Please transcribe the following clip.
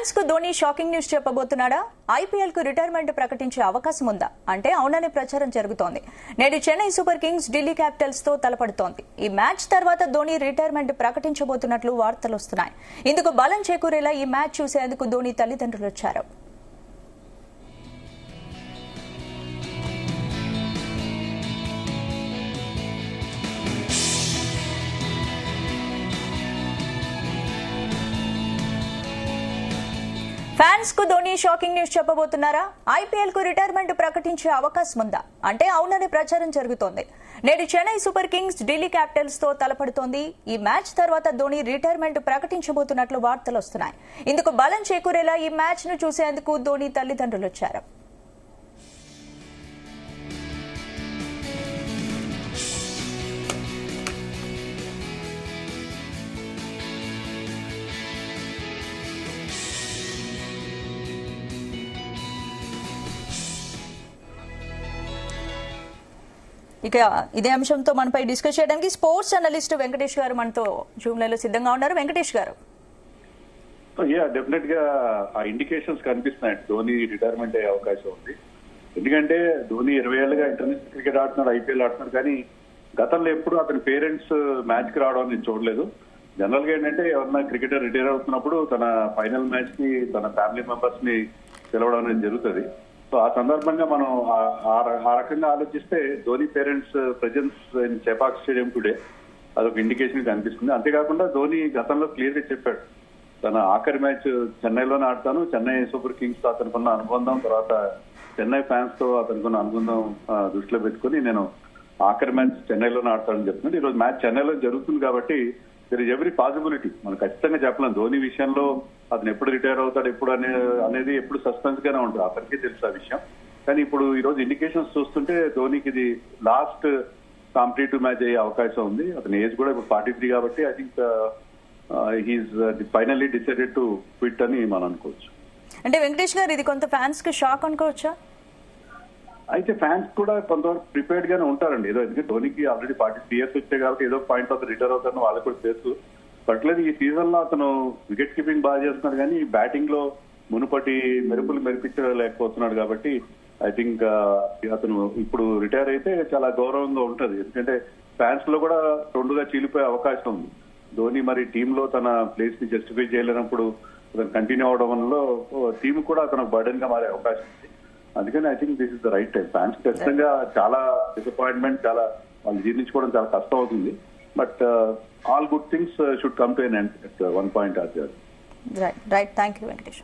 Fans కు Dhoni shocking news చెప్పబోతున్నాడా? IPL కు retirement ప్రకటించే అవకాశం ఉందా అంటే అవుననే ప్రచారం జరుగుతోంది. నేడు Chennai super Kings Delhi Capitals తో తలపడుతోంది. ఈ మ్యాచ్ తర్వాత ధోని రిటైర్మెంట్ ప్రకటించబోతున్నట్లు వార్తలు వస్తున్నాయి. ఇందుకు బలం చేకూరేలా ఈ మ్యాచ్ చూసేందుకు ధోని తల్లిదండ్రులు వచ్చారు. ఫ్యాన్స్ కు ధోని షాకింగ్ న్యూస్ చెప్పబోతున్నారా? ఐపీఎల్ కు రిటైర్మెంట్ ప్రకటించే అవకాశం ఉందా అంటే అవుననే ప్రచారం జరుగుతోంది. నేడు Chennai super Kings Delhi Capitals తో తలపడుతోంది. ఈ మ్యాచ్ తర్వాత ధోని రిటైర్మెంట్ ప్రకటించబోతున్నట్లు వార్తలు వస్తున్నాయి. ఇందుకు బలం చేకూరేలా ఈ మ్యాచ్ ను చూసేందుకు ధోని తల్లిదండ్రులు వచ్చారు. ఇక ఇదే అంశంతో మనపై డిస్కస్ చేయడానికి స్పోర్ట్స్ జర్నలిస్ట్ వెంకటేష్ గారు మనతో జూమ్ లైవ్ లో సిద్ధంగా ఉన్నారు. వెంకటేష్ గారు, డెఫినెట్ గా ఆ ఇండికేషన్స్ కనిపిస్తున్నాయి ధోని రిటైర్మెంట్ అయ్యే అవకాశం ఉంది. ఎందుకంటే ధోని 20 ఏళ్ళుగా ఇంటర్నేషనల్ క్రికెట్ ఆడుతున్నాడు, ఐపీఎల్ ఆడుతున్నాడు. కానీ గతంలో ఎప్పుడు అతని పేరెంట్స్ మ్యాచ్ కి రావడం నేను చూడలేదు. జనరల్ గా ఏంటంటే ఎవరన్నా క్రికెటర్ రిటైర్ అవుతున్నప్పుడు తన ఫైనల్ మ్యాచ్ కి తన ఫ్యామిలీ మెంబర్స్ ని పిలవడం అనేది జరుగుతుంది. సో ఆ సందర్భంగా మనం ఆ రకంగా ఆలోచిస్తే Dhoni parents presence in Chepauk stadium today అదొక ఇండికేషన్ కనిపిస్తుంది. అంతేకాకుండా ధోని గతంలో క్లియర్ గా చెప్పాడు తన ఆఖరి మ్యాచ్ చెన్నైలోనే ఆడతాను, చెన్నై సూపర్ కింగ్స్ తో అతనుకున్న అనుబంధం, తర్వాత చెన్నై ఫ్యాన్స్ తో అతనుకున్న అనుబంధం దృష్టిలో పెట్టుకుని నేను ఆఖరి మ్యాచ్ చెన్నైలోనే ఆడతానని చెప్తున్నాడు. ఈ రోజు మ్యాచ్ చెన్నైలో జరుగుతుంది కాబట్టి దర్ ఇస్ ఎవ్రీ పాసిబిలిటీ. మనం ఖచ్చితంగా చెప్పలేం ధోని విషయంలో అతను ఎప్పుడు రిటైర్ అవుతాడు ఎప్పుడు అనేది ఎప్పుడు సస్పెన్స్ గానే ఉంటుంది, అతనికి తెలుసు ఆ విషయం. కానీ ఇప్పుడు ఈ రోజు ఇండికేషన్స్ చూస్తుంటే ధోనికి ఇది లాస్ట్ కాంపిటేటివ్ మ్యాచ్ అయ్యే అవకాశం ఉంది. అతని ఏజ్ కూడా ఇప్పుడు 43 కాబట్టి I think he's finally decided to quit అని మనం అనుకోవచ్చు. అంటే వెంకటేష్ గారు, ఇది కొంత ఫ్యాన్స్ కి షాక్ అనుకోవచ్చా? అయితే ఫ్యాన్స్ కూడా కొంతవరకు ప్రిపేర్డ్ గానే ఉంటారండి. ఏదో ఎందుకంటే ధోనికి ఆల్రెడీ 43 years వచ్చాయి కాబట్టి ఏదో పాయింట్ ఆఫ్ రిటైర్ అవుతారని వాళ్ళకి కూడా తెలుసు. పట్లేదు ఈ సీజన్ లో అతను వికెట్ కీపింగ్ బాగా చేస్తున్నాడు, కానీ బ్యాటింగ్ లో మునుపటి మెరుపులు మెరిపించలేకపోతున్నాడు. కాబట్టి ఐ థింక్ అతను ఇప్పుడు రిటైర్ అయితే చాలా గౌరవంగా ఉంటది. ఎందుకంటే ఫ్యాన్స్ లో కూడా రెండుగా చీలిపోయే అవకాశం ఉంది. ధోని మరి టీమ్ లో తన ప్లేస్ ని జస్టిఫై చేయలేనప్పుడు అతను కంటిన్యూ అవడం వల్ల టీమ్ కూడా అతను బర్డెన్ గా మారే అవకాశం ఉంది. అందుకని I think this is the right time. Fans ఖచ్చితంగా చాలా డిసప్పాయింట్మెంట్, చాలా వాళ్ళు జీర్ణించుకోవడం చాలా కష్టం అవుతుంది. But all good things should come to an end at one point or the other. Right. Thank you, Venkatesh.